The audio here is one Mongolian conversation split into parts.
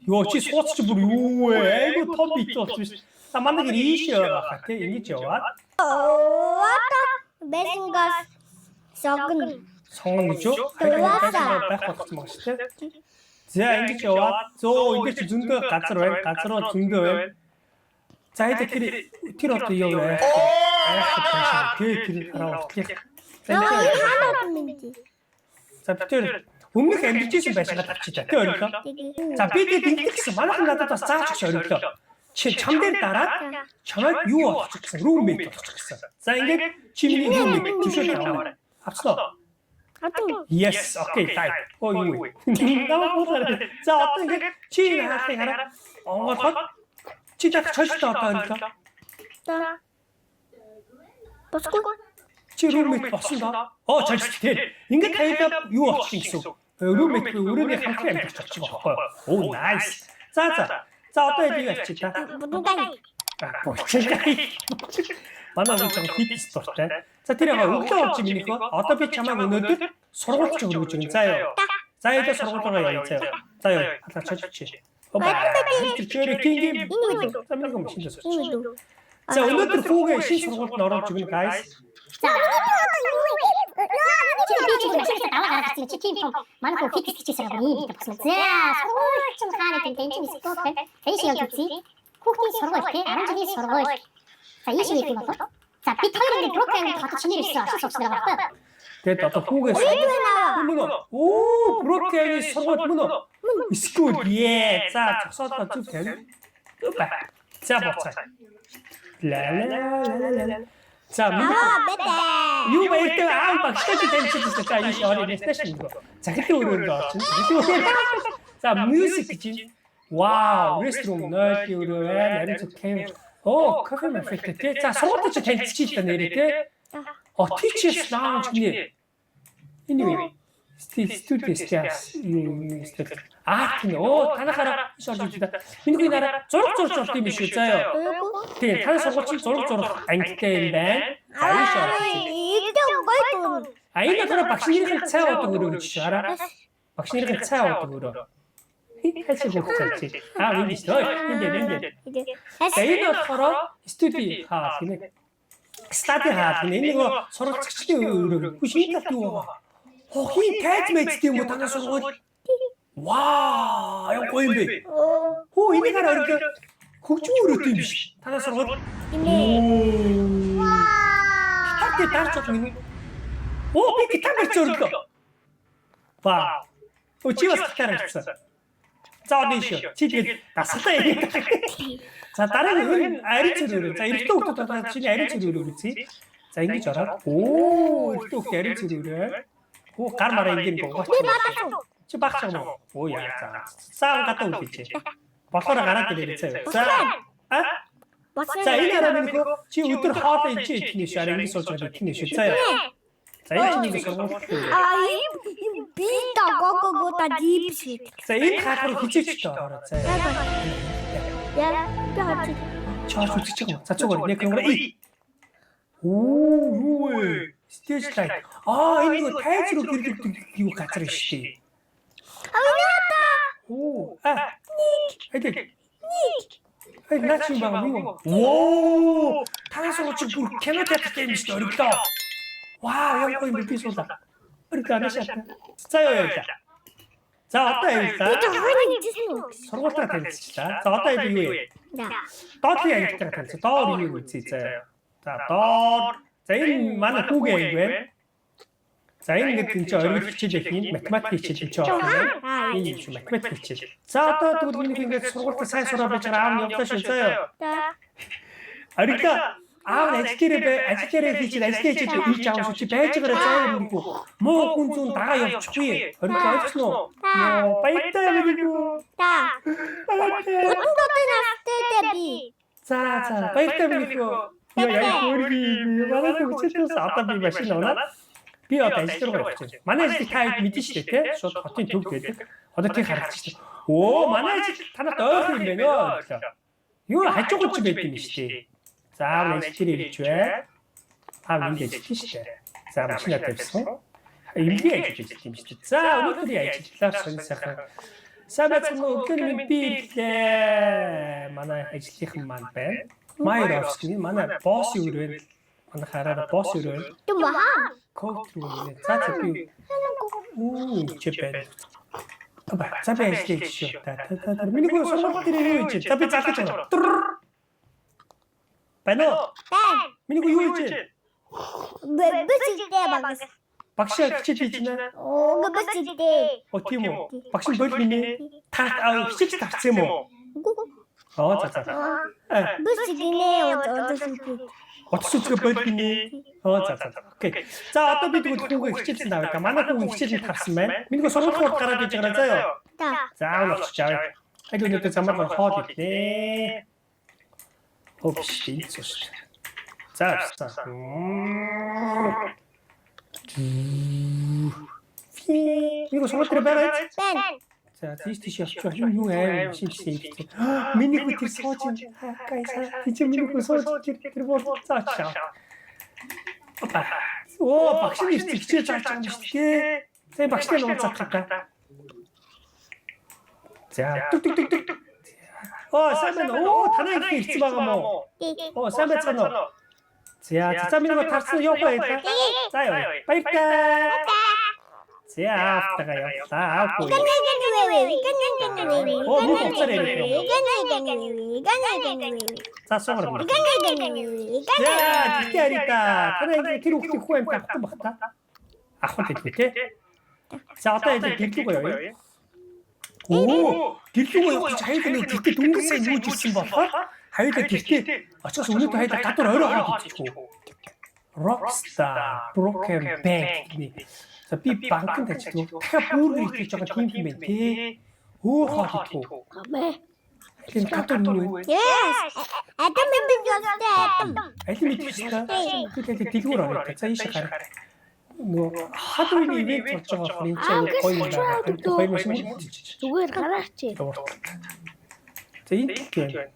Ёо чи сууц чи бүр юу вэ? Айгу том бит болсон биш. За манай гэр ийш яваа тий ингэж яваад. Бэсэнгас согн. Сонгон гэж юу? Хайгаа байх болсон байгаа шүү дээ. За ингэж яваад зөө ингэж зөндөө газар байна. Газруу зөндөө байна. За тэр одоо юу вэ? Тэр хараа утлах. За тэр өмнөх амьдж исэн байшгаа тавьчих та. Тэ өөрөлөө. За би тэд ингэх гэсэн манайхан надад бас зааж өгч өөрөлөө. Чи чам дээр дараад чамайг юу болгочих гэсэн roommate болгочих гэсэн. За ингээд чи миний roommate төвшөө таваарай. Авцлаа. Yes, okay, type. Oh юу. За одоо ингээд чи хаахыг хараа. Онгоолгоод чи дахиж чөлтөө одоо өөрөлөө. Та. Босгүй. Чи roommate болсон доо. Оо чөлт тэр. Ингээд хоёулаа юу болчих гэсэн. Roommate өрөөний хамтран амьдарч очих байхгүй. Oh nice. За одоо энийг авчи та. Манай нэг ч фитнес спорттай. За тэр яга өглөө болж минийх ба. Одоо би чамайг өнөөдөр сургуульч өргөж өгнө. За яа. За яа сургуулигаа яа заяа. За яа. Хатаа чочч. Тэр чөөрэ кинг. За минийх юм шинэ сурч. За өнөөдөр хүүгээ шинэ сургуульд нь оруулж өгнө guys. За чи тийм манай хөө фитнес хийчихсэн байгаа юм болсон. За сургуульч хааны тэнцэн спорт байна. Тэйш явж үзье. Хүүхдийн сургууль тий 10 жилийн сургууль. За ийш нэг юм болоо. За бид хоёр ингэ програм хатаж шинээр ирсэн ашиг суусан байгаа байхгүй. Тэгэд одоо хүүгээс мөн оо програмын сургууль мөн үү? School ээ. За зогсоод зүг тавь. За боцоо. Ла. За юу байтаа аа багштай тэнцэж байгаа юм шиг орой station гоо. Захирлын өрөөр орчин. За music гэж. Вау, restroom 0 евро байна. Арай зүг кэм. Оо, кофе мэфэт тий. За сургуульд ч танилцчих та нэрээ тий. Оо, teachers lounge гинэ. Anyway, studio stairs. Оо, танахаараа шорж үзье та. Миний нараа зураг зурж болт юм шүү заяа. Тий, таны сургууль зураг ангитай юм байна. Аяа шорж. Аяа дараа багшийн цай уудаг өрөө гэж хараа. Багшийн цай уудаг өрөө. Хайшиг өгч. Энэ шүү. Энд. Энэ болохоор студи хаа гинэ. Стади хаа гинэ. Энэ нөгөө сургуульчдын өрөө. Хүшний талт юу байгаа? Хохин тайз мэд тийм үү танаас сургууль. Вау, яа гоё юм бэ? Хөө энийг хараа өргөө. Хөгжим өрөөтэй юм биш. Танаас сургууль. Вау. Гитар дарч байгаа юм. Оо би гитар барьж өргөө. Вау. Оо чи бас гитар барьсан. За одоо шүү. Чи тэгээд дасгалаа ярих. За дараагийн арийн цэрэг. За эрэгтэй хүмүүс одоо чиний арийн цэрэг үзье. За ингэж ороод. Оо эрэгтэй хүмүүс арийн цэрэг. Оо гар мараа ингэ гоогооч. Чи багч юм уу? Оо яа за. Саан гадаа үлээч. Болохоор гараад ирээ заяа. За. За энэ хараа минийхөө чи өдөр хоол ич идэх шаар ингэ сууж байгаа тийм шүү. Заяа. За энэ нэг сургууль. Ийм би тагоогоо та дипшит. За энэ хаалгаар хизээч та ороо заяа. Яа, би чарж үзчих юм. За цугаар нэг юм. Оо юу вэ? Stage light. Энэ нэг тайз руу гэрдэг юу газар шүү дээ. Оо, Ник. Наач юм байна уу? Оо! Танаас ч бүр кино театрт юм шүү дээ өглөө. Вау, яг гоё би суулаа. Өглөө анашаа. За яа. За одоо явлаа. Сургуультаа танилцчихлаа. За одоо яг юу вэ? Доотлын ангитай танилцсан. Доор юу үзье заа. За доор. За энэ манай хүүгийн анги байна. За энэ ингээд энэ чинь оргил хичээл их юм. Математик хичээл юм чи байна. Энэ юм чи математик хичээл. За одоо тэгвэл миний ингээд сургуультаа сайн сураад байж байгаа аав нь явлаа шүү заяа. Арилга аав нь ажлаараа хичээл хийж аав шүү чи байж байгаараа заяа юмгүй. Муу хүн зүүн дагаа явчихгүй. Арилга ойлгосноо? Йоо баяртай юу? За баяртай юу? Яа хөрби манай хүчтэй одоо би машин аваад би одоо ажил руу явж байна. Манай ажил та хэд мэдэн шүү дээ, тий? Шууд хотын төв гэдэг. Одоо тий харагдчих. Оо, манай ажил танад ойрхон юм байна өө. Юу хажуугч байдаг юм шүү дээ. За ажил дээр ирж бай. Ингээд ажил шүү дээ. За машинаа тавьсан. Эмнэлгийн ажил юм шүү дээ. За өнөөдрийн ажиллаар сонь сайхан сайн байцгаана уу? Өглөөний минь би ирлээ. Манай ажлынхан маань байна. Майровский манай босс юу вэ? Манай хараа босс юу вэ? Тумаа. Коуч юу вэ? За би чипэн. Аба, за би ажлыг шүү. Та миний гоо сонирхол дээр юу хийж? За би залгаж байна. Байна уу? Бэн. Миний гоо юу хийж? Bëсэлтэй багс. Багшаа хичээл хийж байна. Оо bëсэлтэй. О тийм үү? Багш нь бол миний хичээж тавцсан юм уу? Аа за. Bëсэлгинээ удаа. Утас үзгээ бол миний. Аа за. Окей. За одоо би тэгвэл хүүгээ хичээлсэн даваа. Манай хүүгээ хичээлд харсан байна. Миний гоо сургууль гараад иж байгаа заа ёо. Та. Заавал очиж авъя. Айдуу нэг замаар хоол идлээ. Опс, тийцс. За. Юу сургууль байгаа? Бэн. За тийш явчих. Юу аим шимсэн юм. Миний хүү тэр сууж юм. Гайсаа. Тийч миний хүү сууж тэр бол цаашаа. Оо, багш нь ирчих хичээж зааж байгаа юм шүү дээ. Тэ багштай уулзах гэдэг. За. Оо, сайн байна уу? Танай ирсэн байгаа мó? Оо, сайн байна уу? За, миний гоо тарсан явах байлаа. За яа. Баярлалаа. За, автага явлаа. Оо, муу уцаар ярих юм. За, суугаар. За, тэгтээ арита. Танай тэр хүүхдийн хүү юм тавьсан баг та. Ахвал хэлвэ те. За, одоо яг гэрлэг гоё. Оо, гэрлэг гоё гэж хайлт нэг тэгтээ дүнгийн юу жирсэн болохоор хайлт тэгтээ очоос өнөөдөр хайлт гадуур орой хаад идчихв. Rockstar, Broken Bank. За би банкнд ажилладаг. Дахиад бүргэр хийж байгаа тийм юм байна тий. Өөр хаад идэх үү? Тийм гадуур юу вэ? Yes. Адам мэдэн жолтой адам. Аль мэдэх шүү дээ. Тэгэхээр дэлгүүр орё. За ийш гараа. Нөгөө хадууны ивент болж байгаа болохоор энэ чинь гоё юм байна. Зүгээр гараач. За энэ тийм.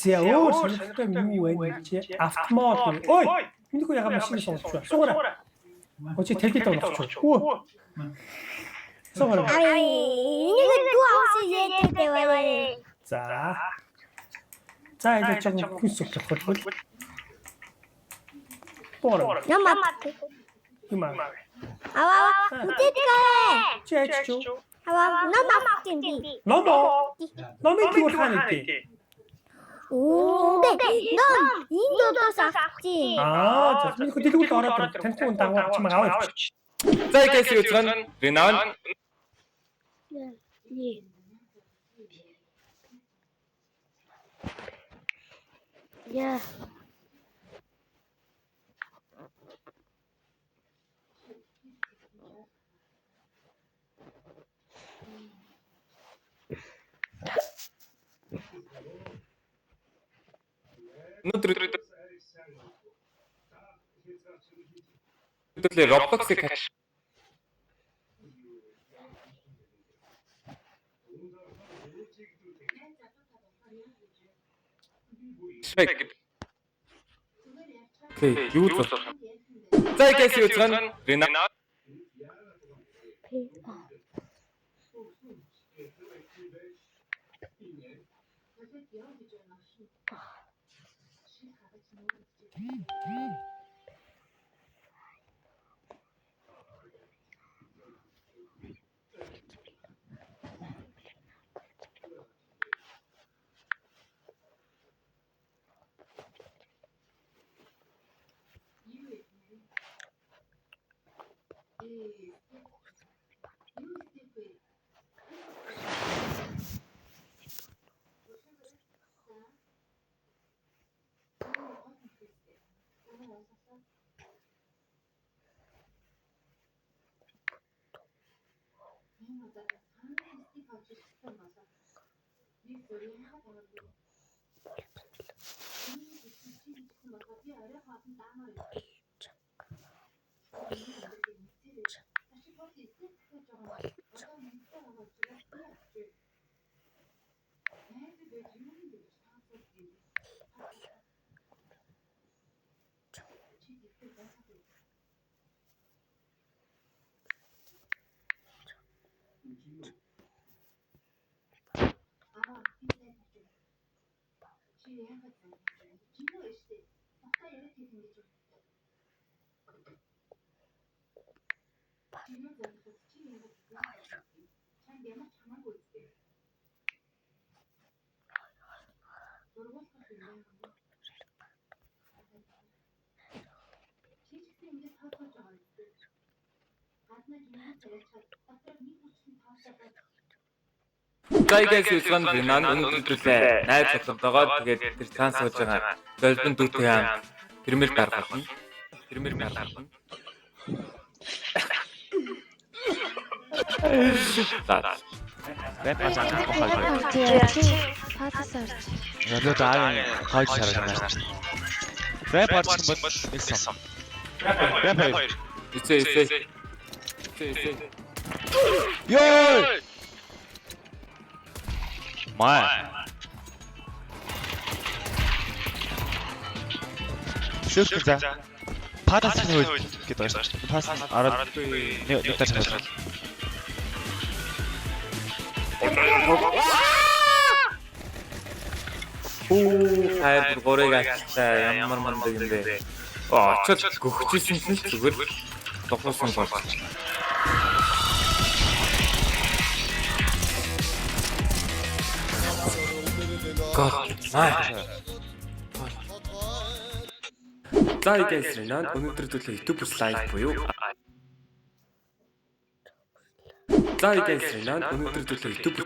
Зя өөр сонирхолтой юу вэ чи? Автомат. Ой, миний хөө яга машин суулж байна. Суугаараа. Очи тэлбэт болгоч. Хөө. Суугаараа. Энийг дүү авсан яадаг вэ? За. За энэ ч юм хүнс болох бол. Боор. Ямаа. Юмаа. Аваа. Үтэтгэе. Чэч. Аваа. Намаа тэнди. Номоо. Номын юу хаана идэв? Оо, ном. Энд додоос авчих. Аа, за миний хөө дэлгүүр ороод танхимын дагуу чимээ аваач. За ихэс үзэн Ренан Я. өнөөдөр Roblox-ыг хаш. Окей, юу л. За ихэс үзэн Ренан За guys үзсэн бинан өнөөдрөлөө найз болтойгоо тэгээд тэр цаан сууж байгаа долбин дүүтэй хаан тэрмэр гаргуулна. За. Рэпазаа бохоо. Өнөө даавын хойд шаргана. Рэпазаа бол нэгсэн. Рэпазаа. Эцээ. Ёо! Маа. Шүрхза. Падас нь үйл гэдэг байна шүү дээ. Пас араад нэг таш байна. Хайр гурыг ачтаа ямар мундаг юм бэ? Очоод гөхжсэн чинь зүгээр тогтсон болж. God. За guys Renan өнөөдөр төлөө YouTube live буюу За guys Renan өнөөдөр төлөө YouTube